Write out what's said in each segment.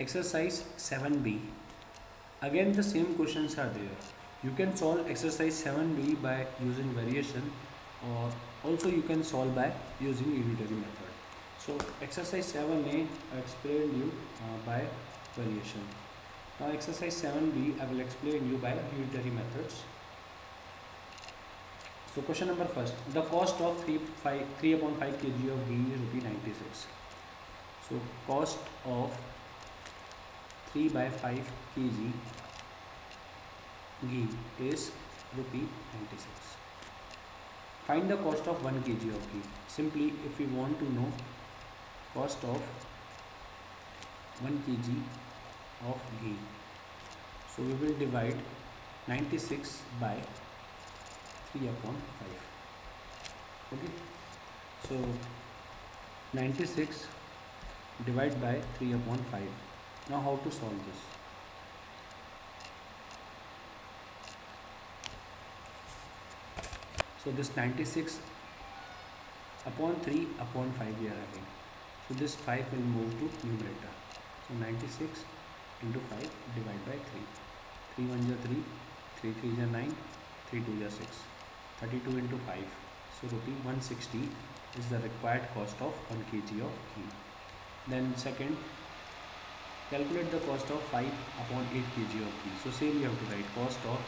Exercise 7b. Again the same questions are there. You can solve exercise 7b by using variation, or also you can solve by using unitary method. So exercise 7a I explained you by variation. Now exercise 7b I will explain you by unitary methods. So question number first, the cost of 3 upon 5 kg of ghee is rupee 96. So cost of 3 by 5 kg ghee is rupee 96. Find the cost of 1 kg of ghee. Simply, if we want to know cost of 1 kg of ghee, so we will divide 96 by 3 upon 5. Okay, so 96 divided by 3 upon 5. Now how to solve this? So this 96 upon 3 upon 5 we are having. So this 5 will move to numerator. So 96 into 5 divided by 3. 3 1 is 3, 3 3 is 9, 3 2 is 6. 32 into 5. So rupee 160 is the required cost of 1 kg of ghee. Then second, calculate the cost of 5 upon 8 kg of ghee. So same you have to write cost of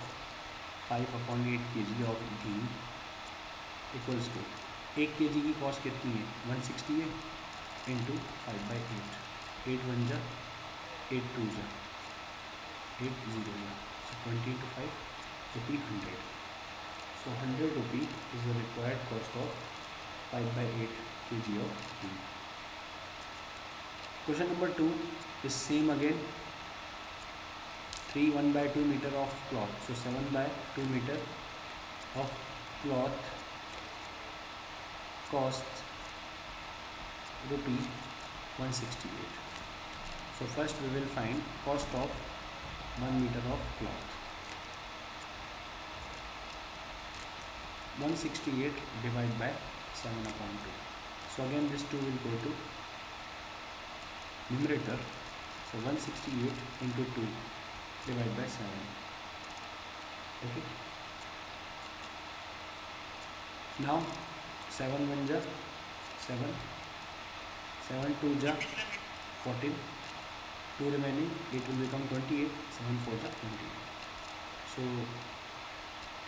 5 upon 8 kg of ghee equals to 1 kg की cost कितनी है 160 है into 5 by 8 8 1 जा 8 2 जा 8 0 जा सो 20 into 5 rupee 100. So 100 rupee is the required cost of 5 by 8 kg of ghee. Question number 2 is same again. 3 1 by 2 meter of cloth. So 7 by 2 meter of cloth costs rupee 168. So first we will find cost of 1 meter of cloth. 168 divided by 7 upon 2. So again this 2 will go to numerator. So 168 into 2 divided by 7. Okay. Now 7 1 ja 7, 7 2 ja 14, 2 remaining, 8 will become 28, 7 4 ja 28. So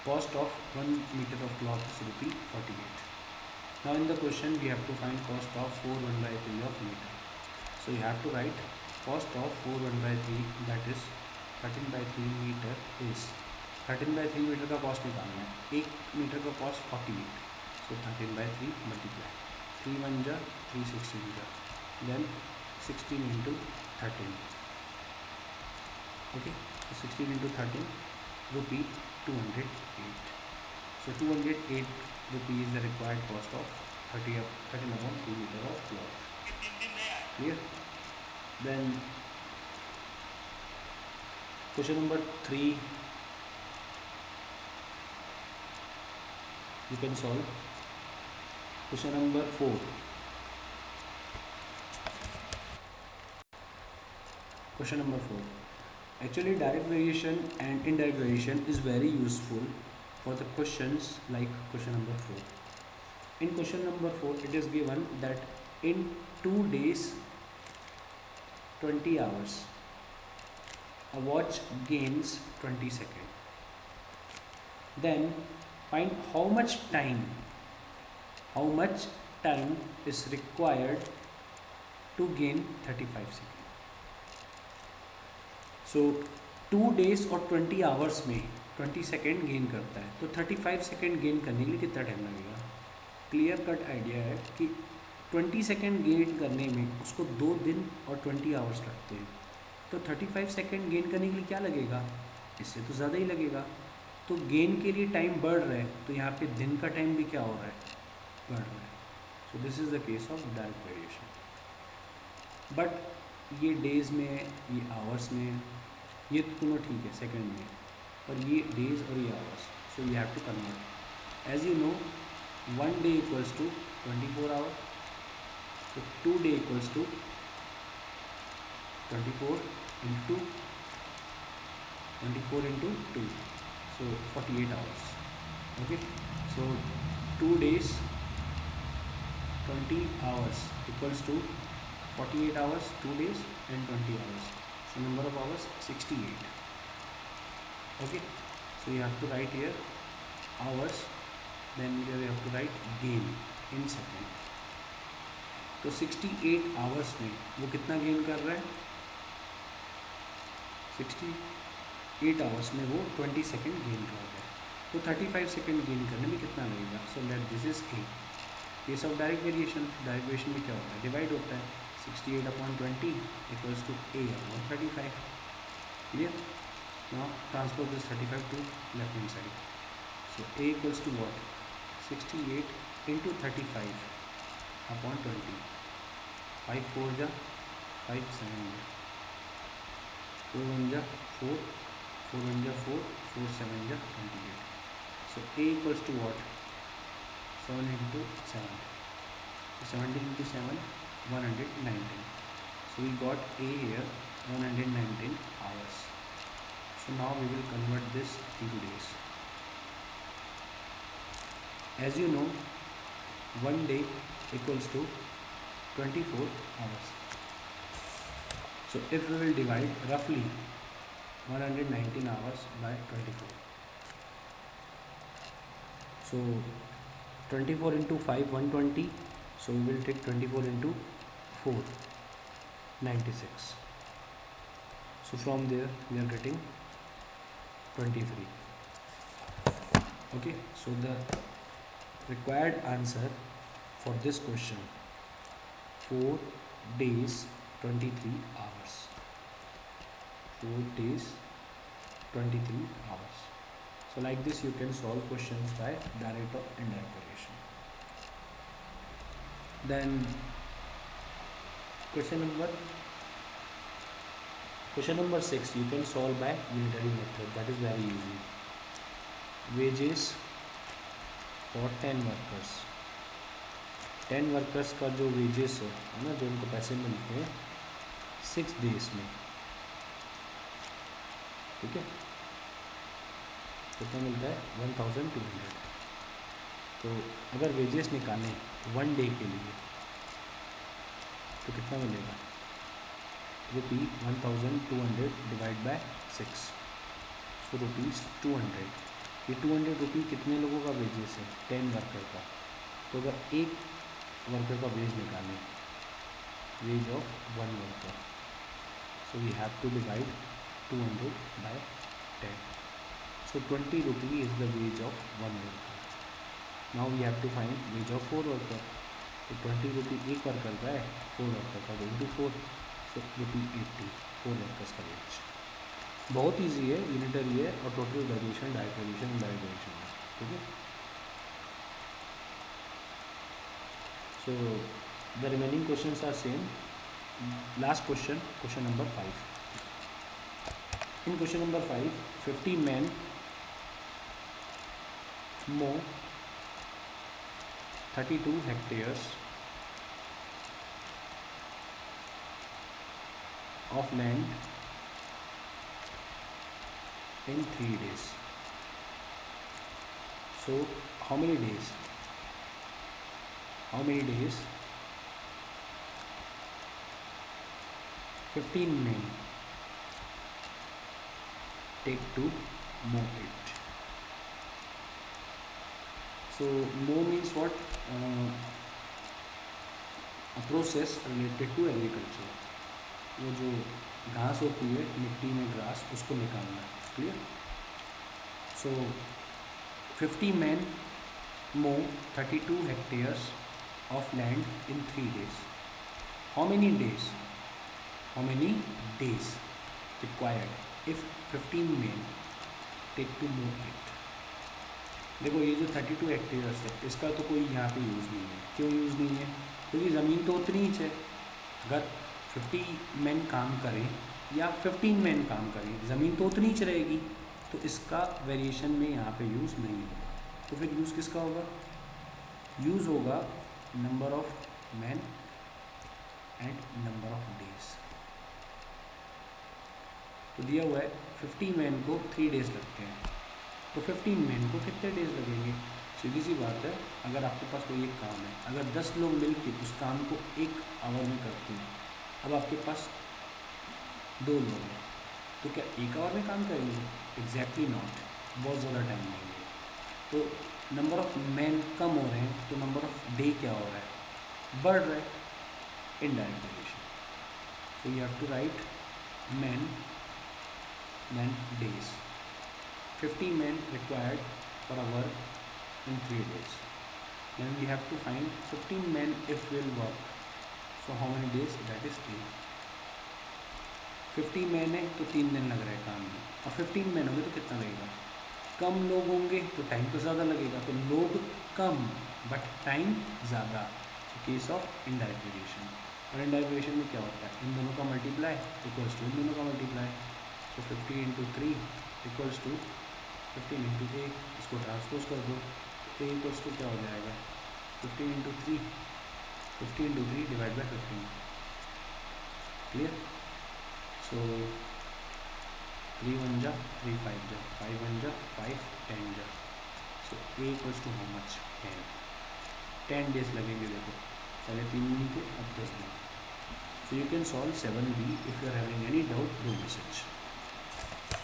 cost of 1 meter of cloth is rupee 48. Now in the question we have to find cost of 4 1 by 3 of meter. So you have to write cost of 4 1 by 3, that is 13 by 3 meter is 13 by 3 meter का cost निकालना है. 1 metre का cost 48. So 13 by 3 multiply 3 1 ja 3 16 ja, then 16 into 13. Okay, so 16 into 13 rupee 208. So 208 rupee is the required cost of 13 upon 3 meter of cloth. Clear? Then question number 3 you can solve. Question number 4. Question number 4. Actually direct variation and indirect variation is very useful for the questions like question number 4. In question number 4 it is given that in 2 days 20 hours a watch gains 20 seconds. Then find how much time is required to gain 35 seconds. So 2 days और 20 hours में 20 second gain करता है, तो 35 second gain करने के लिए कितना time लगेगा. क्लियर कट आइडिया है कि 20 सेकेंड गेन करने में उसको 2 दिन और 20 आवर्स लगते हैं, तो 35 सेकेंड गेन करने के लिए क्या लगेगा, इससे तो ज़्यादा ही लगेगा. तो गेन के लिए टाइम बढ़ रहा है, तो यहाँ पे दिन का टाइम भी क्या हो रहा है, बढ़ रहा है. So this is the case of direct variation. But ये डेज में, ये आवर्स में, ये दोनों ठीक है सेकंड में, पर ये डेज और ये hours, so you have to convert. As you know 1 day equals to 24 hour, तो 2 day equals to 24 into 2, so 48 hours. Okay, so 2 days 20 hours equals to 48 hours, 2 days and 20 hours. So number of hours 68. Okay, so you have to write here hours, then here you have to write gain in second. तो 68 hours में वो कितना gain कर रहा है? 68 hours में वो 20 second gain कर रहा है, तो 35 सेकेंड गेन करने में कितना लगेगा? So let this is a case of direct variation. Direct variation में क्या होता है? डिवाइड होता है। 68/20 equals to A upon 35। Clear? Now transpose this 35 to left hand side. So A equals to what? 68 into 35 upon 20। 5 4 जा 5 7 जा 4 1 जा 4 4 1 जा 4 4 7 जा 28। So A equals to what? 7 into 7. So 17 into 7 119. So we got A here 119 hours. So now we will convert this into days. As you know, 1 day equals to 24 hours. So if we will divide roughly 119 hours by 24. So 24 into 5 120. So we will take 24 into 4 96. So from there we are getting 23. Okay, so the required answer for this question, 4 days 23 hours. 4 days 23 hours. So like this you can solve questions by direct or indirect variation. Then question number 6 you can solve by unitary method. That is very easy. Wages for 10 workers. 10 workers का जो wages है ना, जो उनको पैसे मिलते हैं 6 days में, ठीक है, कितना मिलता है? 1200। तो अगर वेजेस निकालें 1 डे के लिए तो कितना मिलेगा? रुपी 1200 डिवाइड बाय 6, सो रुपीज़ 200। ये 200 रुपी कितने लोगों का वेजेस है? 10 वर्कर का। तो अगर एक वर्कर का वेज निकालें, wage of 1 worker, so we have to divide 200 by 10। सो 20 rupee is the wage of 1 worker. Now we have to find wage of 4 worker. तो 20 रुपी एक वर्कर का है, 4 वर्कर का, 24, सो रुपी 80 4 वर्कर्स का वेज। बहुत ईजी है, यूनिटरी है और total variation, direct variation, indirect variation है, ठीक है। So the remaining questions are same. Last question, question number 5. In question number 5, 50 men mow 32 hectares of land in 3 days. So how many days? How many days? 15 men take to mow it. So mow means what? A process related to agriculture. वो जो घास होती है मिट्टी में, grass, उसको निकालना है। Clear? So 50 men mow 32 hectares of land in 3 days. How many days? How many days required if 15 men take to mow it? देखो ये जो 32 हेक्टेयर्स है इसका तो कोई यहाँ पे यूज़ नहीं है। क्यों यूज़ नहीं है? क्योंकि ज़मीन तो उतनी ही है। अगर 50 मैन काम करें या 15 मैन काम करें, ज़मीन तो उतनी ही रहेगी, तो इसका वेरिएशन में यहाँ पे यूज़ नहीं होगा। तो फिर यूज़ किसका होगा? यूज़ होगा number of man and number of days. तो दिया हुआ है 50 मैन को 3 डेज लगते हैं, तो 15 मैन को कितने डेज लगेंगे? सीधी सी बात है, अगर आपके पास कोई एक काम है, अगर 10 लोग मिल के उस काम को 1 आवर में करते हैं, अब आपके पास 2 लोग हैं, तो क्या 1 आवर में काम करेंगे? एग्जैक्टली नॉट, बहुत ज़्यादा टाइम लेंगे। तो नंबर ऑफ मैन कम हो रहे हैं, तो नंबर ऑफ डे क्या हो रहा है? बढ़ रहा है, indirect relation. So you have to write men, then days. 50 men required for a work in 3 days. Then we have to find 15 men if will work. So how many days? That is 3. 50 men है तो 3 दिन लग रहा है काम में, और 15 men होंगे तो कितना लगेगा? कम लोग होंगे तो टाइम तो ज़्यादा लगेगा, तो लोग कम बट टाइम ज़्यादा। Case of indirect relation. और इनडायरेक्ट रिलेशन में क्या होता है? इन दोनों का मल्टीप्लाई इक्वल्स टू इन दोनों का मल्टीप्लाई। तो 50 इंटू 3 इक्वल्स टू 15 इंटू ए, इसको ट्रांसपोज कर दो, ए इक्वल्स टू क्या हो जाएगा? 15 into 3, 50 into 3 divide by 15। Clear? So 3 1 जा 3 5 जा 5 1 जा 5 10 जा। So a equals to how much? 10 days लगेंगे। देखो पहले 3 दिन थे, अब 10 दिन। So you can solve 7B. If you are having any doubt, do message.